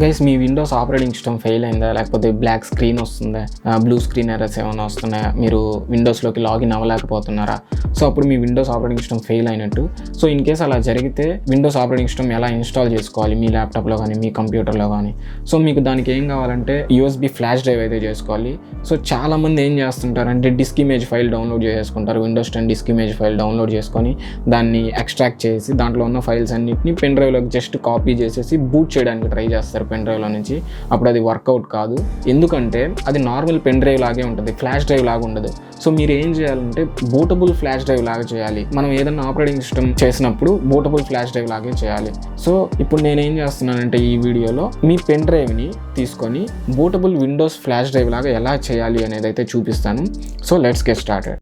Guys మీ Windows operating system fail అయిందా, లేకపోతే black screen వస్తుందా, బ్లూ స్క్రీన్ ఎర్రర్స్ ఏమైనా వస్తున్నాయా, మీరు విండోస్లోకి లాగిన్ అవ్వలేకపోతున్నారా? సో అప్పుడు మీ విండోస్ ఆపరేటింగ్ సిస్టమ్ ఫెయిల్ అయినట్టు. సో ఇన్ కేస్ అలా జరిగితే విండోస్ ఆపరేటింగ్ సిస్టమ్ ఎలా ఇన్స్టాల్ చేసుకోవాలి మీ ల్యాప్టాప్లో కానీ మీ కంప్యూటర్లో కానీ. సో మీకు దానికి ఏం కావాలంటే USB ఫ్లాష్ డ్రైవ్ అయితే చేసుకోవాలి. సో చాలామంది ఏం చేస్తుంటారంటే డిస్క్ ఇమేజ్ ఫైల్ డౌన్లోడ్ చేసుకుంటారు. Windows 10 disk image file download చేసుకొని దాన్ని ఎక్స్ట్రాక్ట్ చేసి దాంట్లో ఉన్న ఫైల్స్ అన్నింటినీ పెన్ డ్రైవ్లోకి జస్ట్ కాపీ చేసేసి బూట్ చేయడానికి ట్రై చేస్తారు పెన్ డ్రైవ్లో నుంచి. అప్పుడు అది వర్కౌట్ కాదు, ఎందుకంటే అది నార్మల్ పెన్ డ్రైవ్ లాగే ఉంటుంది, ఫ్లాష్ డ్రైవ్ లాగా ఉండదు. సో మీరు ఏం చేయాలంటే బూటబుల్ ఫ్లాష్ డ్రైవ్ లాగా చేయాలి. మనం ఏదైనా ఆపరేటింగ్ సిస్టమ్ చేసినప్పుడు బూటబుల్ ఫ్లాష్ డ్రైవ్ లాగే చేయాలి. సో ఇప్పుడు నేనేం చేస్తున్నానంటే ఈ వీడియోలో మీ పెన్ డ్రైవ్ని తీసుకొని బూటబుల్ విండోస్ ఫ్లాష్ డ్రైవ్ లాగా ఎలా చేయాలి అనేది అయితే చూపిస్తాను. So let's get started.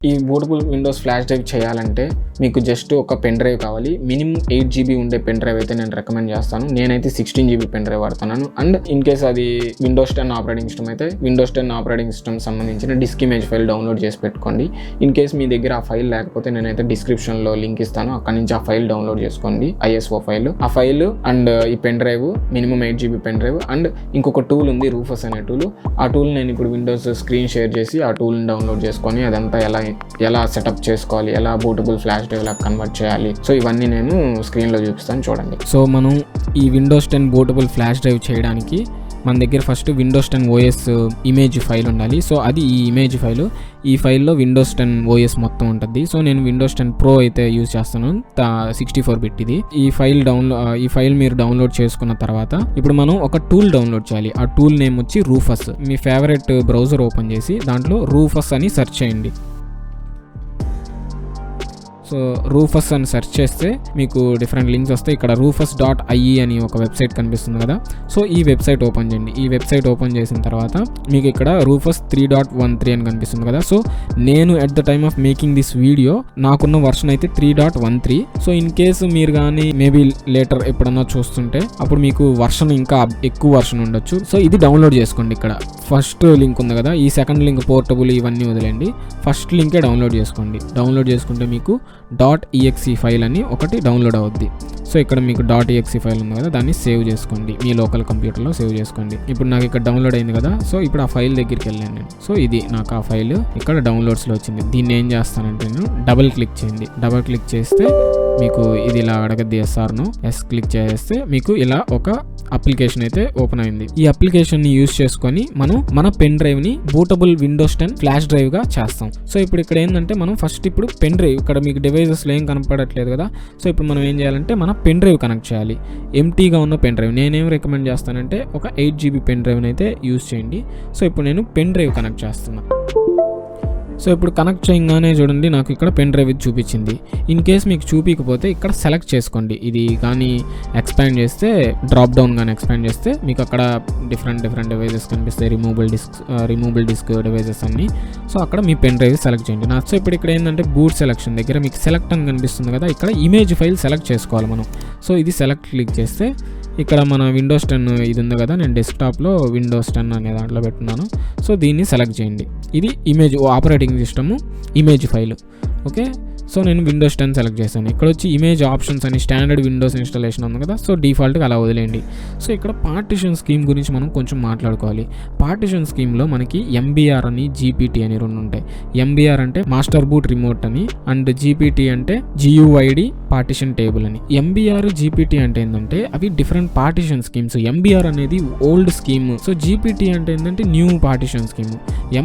ఈ బూటబుల్ విండోస్ ఫ్లాష్ డ్రైవ్ చేయాలంటే మీకు జస్ట్ ఒక పెన్ డ్రైవ్ కావాలి. మినిమం 8 GB ఉండే పెన్ డ్రైవ్ అయితే నేను రికమెండ్ చేస్తాను. నేనైతే 16 GB పెన్ డ్రైవ్ వాడుతున్నాను. అండ్ ఇన్ కేస్ అది విండోస్ 10 ఆపరేటింగ్ సిస్టమ్ అయితే విండోస్ 10 ఆపరేటింగ్ సిస్టమ్ సంబంధించిన డిస్క్ ఇమేజ్ ఫైల్ డౌన్లోడ్ చేసి పెట్టుకోండి. ఇన్ కేస్ మీ దగ్గర ఆ ఫైల్ లేకపోతే నేనైతే డిస్క్రిప్షన్లో లింక్ ఇస్తాను, అక్కడ నుంచి ఆ ఫైల్ డౌన్లోడ్ చేసుకోండి, ISO ఫైల్. ఆ ఫైల్ అండ్ ఈ pen drive minimum 8 GB pen drive and ఇంకొక టూల్ ఉంది రూఫస్ అనే టూల్. ఆ టూల్ నేను ఇప్పుడు విండోస్ స్క్రీన్ షేర్ చేసి ఆ టూల్ని డౌన్లోడ్ చేసుకొని అదంతా ఎలా సెటప్ చేసుకోవాలి, ఎలా బూటబుల్ ఫ్లాష్ డ్రైవ్ లాగా కన్వర్ట్ చేయాలి, సో ఇవన్నీ నేను స్క్రీన్లో చూపిస్తాను చూడండి. సో మనం ఈ విండోస్ 10 బూటబుల్ ఫ్లాష్ డ్రైవ్ చేయడానికి మన దగ్గర first Windows 10 OS image file ఉండాలి. సో అది ఈ ఇమేజ్ ఫైల్, ఈ ఫైల్లో విండోస్ 10 OS మొత్తం ఉంటుంది. సో నేను విండోస్ 10 Pro అయితే యూజ్ చేస్తాను, 64 బిట్ ఇది. ఈ ఫైల్ మీరు డౌన్లోడ్ చేసుకున్న తర్వాత ఇప్పుడు మనం ఒక టూల్ డౌన్లోడ్ చేయాలి. ఆ టూల్ నేమ్ వచ్చి రూఫస్. మీ ఫేవరెట్ బ్రౌజర్ ఓపెన్ చేసి దాంట్లో రూఫస్ అని సెర్చ్ చేయండి. సో రూఫస్ అని సెర్చ్ చేస్తే మీకు డిఫరెంట్ లింక్స్ వస్తాయి. ఇక్కడ rufus.ie అని ఒక వెబ్సైట్ కనిపిస్తుంది కదా. సో ఈ వెబ్సైట్ ఓపెన్ చేయండి. ఈ వెబ్సైట్ ఓపెన్ చేసిన తర్వాత మీకు ఇక్కడ rufus 3.13 అని కనిపిస్తుంది కదా. సో నేను at the time of making this video నాకున్న వర్షన్ అయితే 3.13. సో ఇన్ కేసు మీరు కానీ మేబీ లేటర్ ఎప్పుడన్నా చూస్తుంటే అప్పుడు మీకు వర్షన్ ఇంకా ఎక్కువ వర్షన్ ఉండొచ్చు. సో ఇది డౌన్లోడ్ చేసుకోండి. ఇక్కడ ఫస్ట్ లింక్ ఉంది కదా, ఈ సెకండ్ లింక్ పోర్టబుల్ ఇవన్నీ వదిలేండి, ఫస్ట్ లింకే డౌన్లోడ్ చేసుకోండి. డౌన్లోడ్ చేసుకుంటే మీకు .exe ఫైల్ అని ఒకటి డౌన్లోడ్ అవుద్ది. సో ఇక్కడ మీకు .exe ఫైల్ ఉంది కదా, దాన్ని సేవ్ చేసుకోండి, మీ లోకల్ కంప్యూటర్లో సేవ్ చేసుకోండి. ఇప్పుడు నాకు ఇక్కడ డౌన్లోడ్ అయింది కదా. సో ఇప్పుడు ఆ ఫైల్ దగ్గరికి వెళ్ళాను నేను. సో ఇది నాకు ఆ ఫైల్ ఇక్కడ డౌన్లోడ్స్లో వచ్చింది. దీన్ని ఏం చేస్తానంటే నేను డబుల్ క్లిక్ చేయండి. డబుల్ క్లిక్ చేస్తే మీకు ఇది ఇలా అడగద్ది ఎస్ క్లిక్ చేస్తే మీకు ఇలా ఒక అప్లికేషన్ అయితే ఓపెన్ అయింది. ఈ అప్లికేషన్ ని యూజ్ చేసుకొని మనం మన పెన్ డ్రైవ్ ని బూటబుల్ విండోస్ 10 ఫ్లాష్ డ్రైవ్ గా చేస్తాం. సో ఇప్పుడు ఇక్కడ ఏంటంటే మనం ఫస్ట్ ఇప్పుడు పెన్ డ్రైవ్, ఇక్కడ మీకు డివైజెస్ లో ఏం కనపడట్లేదు కదా. సో ఇప్పుడు మనం ఏం చేయాలంటే మన పెన్ డ్రైవ్ కనెక్ట్ చేయాలి. ఎంటీగా ఉన్న పెన్ డ్రైవ్ నేనేం రికమెండ్ చేస్తానంటే ఒక 8 GB పెన్ డ్రైవ్ అయితే యూజ్ చేయండి. సో ఇప్పుడు నేను పెన్ డ్రైవ్ కనెక్ట్ చేస్తున్నా. సో ఇప్పుడు కనెక్ట్ చేయగానే చూడండి నాకు ఇక్కడ పెన్ డ్రైవ్ చూపించింది. ఇన్ కేస్ మీకు చూపించకపోతే ఇక్కడ సెలెక్ట్ చేసుకోండి. ఇది కానీ ఎక్స్పాండ్ చేస్తే డ్రాప్ డౌన్ కానీ ఎక్స్పాండ్ చేస్తే మీకు అక్కడ డిఫరెంట్ డివైజెస్ కనిపిస్తాయి, రిమూవబుల్ డిస్క్ డివైజెస్ అన్ని. సో అక్కడ మీ పెన్ డ్రైవ్ సెలెక్ట్ చేయండి. సో ఇప్పుడు ఇక్కడ ఏంటంటే బూట్ సెలెక్షన్ దగ్గర మీకు సెలెక్ట్ అని కనిపిస్తుంది కదా, ఇక్కడ ఇమేజ్ ఫైల్ సెలెక్ట్ చేసుకోవాలి మనం. సో ఇది సెలెక్ట్ క్లిక్ చేస్తే ఇక్కడ మన విండోస్ 10 ఇది ఉంది కదా, నేను డెస్క్టాప్లో విండోస్ 10 అనే దాంట్లో పెట్టున్నాను. సో దీన్ని సెలెక్ట్ చేయండి. ఇది image operating system image file. Okay, so నేను విండోస్ 10 సెలెక్ట్ చేశాను. ఇక్కడ వచ్చి ఇమేజ్ ఆప్షన్స్ అని స్టాండర్డ్ విండోస్ ఇన్స్టాలేషన్ ఉంది కదా. సో డిఫాల్ట్గా అలా వదిలేయండి. సో ఇక్కడ పార్టిషన్ స్కీమ్ గురించి మనం కొంచెం మాట్లాడుకోవాలి. పార్టిషన్ స్కీమ్లో మనకి MBR అని GPT అని రెండు ఉంటాయి. MBR అంటే మాస్టర్ బూట్ రిమోట్ అని, అండ్ GPT అంటే GUID పార్టిషన్ టేబుల్ అని. MBR GPT అంటే ఏంటంటే అవి డిఫరెంట్ పార్టిషన్ స్కీమ్స్. MBR అనేది ఓల్డ్ స్కీమ్. సో GPT అంటే ఏంటంటే న్యూ పార్టిషన్ స్కీమ్.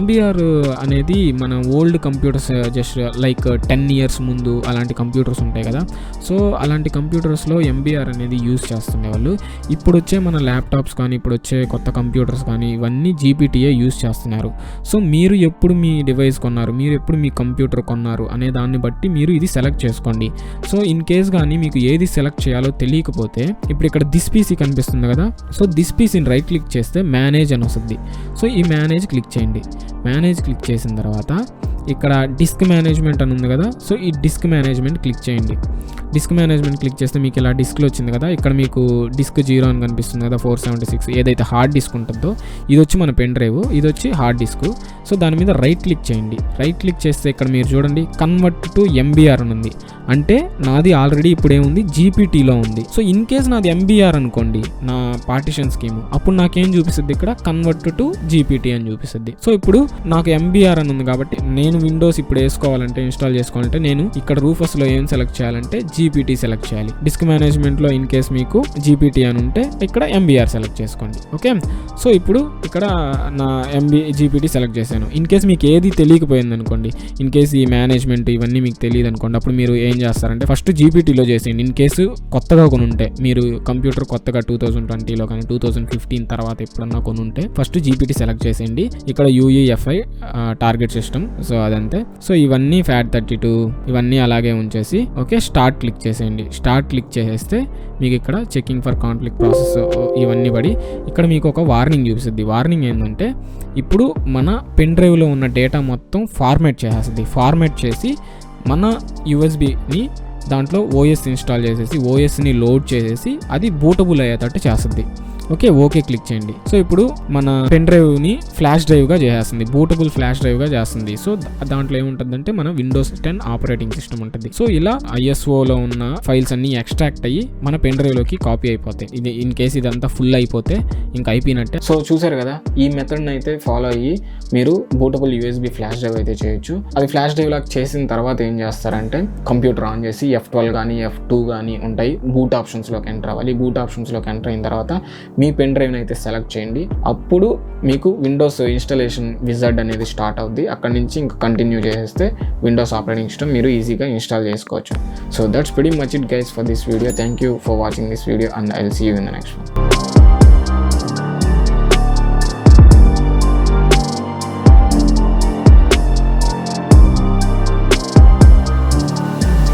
MBR అనేది మన old computers just like 10 years ముందు అలాంటి కంప్యూటర్స్ ఉంటాయి కదా. సో అలాంటి కంప్యూటర్స్లో MBR అనేది యూజ్ చేస్తుండే వాళ్ళు. ఇప్పుడు వచ్చే మన ల్యాప్టాప్స్ కానీ ఇప్పుడు వచ్చే కొత్త కంప్యూటర్స్ కానీ ఇవన్నీ GPTయే యూజ్ చేస్తున్నారు. సో మీరు ఎప్పుడు మీ డివైస్ కొన్నారు, మీరు ఎప్పుడు మీ కంప్యూటర్ కొన్నారు అనే దాన్ని బట్టి మీరు ఇది సెలెక్ట్ చేసుకోండి. సో ఇన్ కేస్ కానీ మీకు ఏది సెలెక్ట్ చేయాలో తెలియకపోతే ఇప్పుడు ఇక్కడ దిస్ PC కనిపిస్తుంది కదా. సో దిస్ PCని రైట్ క్లిక్ చేస్తే మేనేజ్ అని వస్తుంది. సో ఈ మేనేజ్ క్లిక్ చేయండి. మేనేజ్ క్లిక్ చేసిన తర్వాత ఇక్కడ డిస్క్ మేనేజ్మెంట్ అని ఉంది కదా, సో ఈ డిస్క్ మేనేజ్మెంట్ క్లిక్ చేయండి. డిస్క్ మేనేజ్మెంట్ క్లిక్ చేస్తే మీకు ఇలా డిస్క్లో వచ్చింది కదా, ఇక్కడ మీకు డిస్క్ 0 అని కనిపిస్తుంది కదా, 476 ఏదైతే హార్డ్ డిస్క్ ఉంటుందో ఇది వచ్చి మన పెన్ డ్రైవ్, ఇది వచ్చి హార్డ్ డిస్క్. సో దాని మీద రైట్ క్లిక్ చేయండి. రైట్ క్లిక్ చేస్తే ఇక్కడ మీరు చూడండి కన్వర్ట్ టు ఎంబీఆర్ అని ఉంది. అంటే నాది ఆల్రెడీ ఇప్పుడు ఏముంది జీపీటీలో ఉంది. సో ఇన్ కేస్ నాది ఎంబీఆర్ అనుకోండి నా పార్టిషన్ స్కీమ్, అప్పుడు నాకేం చూపిస్తుంది ఇక్కడ కన్వర్ట్ టు జీపీటీ అని చూపిస్తుంది. సో ఇప్పుడు నాకు ఎంబీఆర్ అని ఉంది కాబట్టి నేను విండోస్ ఇప్పుడు వేసుకోవాలంటే ఇన్స్టాల్ చేసుకోవాలంటే నేను ఇక్కడ రూఫస్లో ఏం సెలెక్ట్ చేయాలంటే జీపీటీ సెలెక్ట్ చేయాలి. డిస్క్ మేనేజ్మెంట్లో ఇన్ కేస్ మీకు జీపీటీ అని ఉంటే ఇక్కడ ఎంబీఆర్ సెలెక్ట్ చేసుకోండి. ఓకే, సో ఇప్పుడు ఇక్కడ నా జీపీటీ సెలెక్ట్ చేశాను. ఇన్ కేస్ మీకు ఏది తెలియకపోయింది అనుకోండి, ఇన్ కేస్ ఈ మేనేజ్మెంట్ ఇవన్నీ మీకు తెలియదు అనుకోండి, అప్పుడు మీరు ఏం చేస్తారంటే ఫస్ట్ జీపీటీలో చేసేయండి. ఇన్ కేసు కొత్తగా కొని ఉంటే, మీరు కంప్యూటర్ కొత్తగా 2020లో కానీ 2015 తర్వాత ఎప్పుడన్నా కొని ఉంటే ఫస్ట్ జీపీటీ సెలెక్ట్ చేసేయండి. ఇక్కడ యూఈఎఫ్ఐ టార్గెట్ సిస్టమ్, సో అదంతే. సో ఇవన్నీ FAT32 ఇవన్నీ అలాగే ఉంచేసి ఓకే స్టార్ట్ క్లిక్ చేసేయండి. స్టార్ట్ క్లిక్ చేసేస్తే మీకు ఇక్కడ చెకింగ్ ఫర్ కాన్ఫ్లిక్ట్ ప్రాసెస్ ఇవన్నీ పడి ఇక్కడ మీకు ఒక వార్నింగ్ చూపిస్తుంది. వార్నింగ్ ఏంటంటే ఇప్పుడు మన పెన్ డ్రైవ్లో ఉన్న డేటా మొత్తం ఫార్మాట్ చేసేస్తుంది. ఫార్మాట్ చేసి మన యూఎస్బిని దాంట్లో ఓఎస్ ఇన్స్టాల్ చేసేసి ఓఎస్ని లోడ్ చేసేసి అది బూటబుల్ అయ్యేటట్టు చేస్తుంది. ఓకే, ఓకే క్లిక్ చేయండి. సో ఇప్పుడు మన పెన్ డ్రైవ్ని ఫ్లాష్ డ్రైవ్గా చేస్తుంది, బూటబుల్ ఫ్లాష్ డ్రైవ్గా చేస్తుంది. సో దాంట్లో ఏముంటుందంటే మన విండోస్ 10 ఆపరేటింగ్ సిస్టమ్ ఉంటుంది. సో ఇలా ఐఎస్ఓలో ఉన్న ఫైల్స్ అన్ని ఎక్స్ట్రాక్ట్ అయ్యి మన పెన్ డ్రైవ్లోకి కాపీ అయిపోతాయి. ఇది ఇన్ కేస్ ఇదంతా ఫుల్ అయిపోతే ఇంకా అయిపోయినట్టే. సో చూసారు కదా, ఈ మెథడ్ని అయితే ఫాలో అయ్యి మీరు బూటబుల్ యూఎస్బి ఫ్లాష్ డ్రైవ్ అయితే చేయొచ్చు. అది ఫ్లాష్ డ్రైవ్ లాగా చేసిన తర్వాత ఏం చేస్తారంటే కంప్యూటర్ ఆన్ చేసి F12 కానీ F2 కానీ ఉంటాయి, బూట్ ఆప్షన్స్లోకి ఎంటర్ అవ్వాలి. బూట్ ఆప్షన్స్లోకి ఎంటర్ అయిన తర్వాత మీ పెన్ డ్రైవ్ని అయితే సెలెక్ట్ చేయండి. అప్పుడు మీకు విండోస్ ఇన్స్టాలేషన్ విజార్డ్ అనేది స్టార్ట్ అవుద్ది. అక్కడ నుంచి ఇంకా కంటిన్యూ చేసేస్తే విండోస్ ఆపరేటింగ్ సిస్టమ్ మీరు ఈజీగా ఇన్స్టాల్ చేసుకోవచ్చు. So that's pretty much it guys for this video. Thank you for watching this video and I will see you in the next one.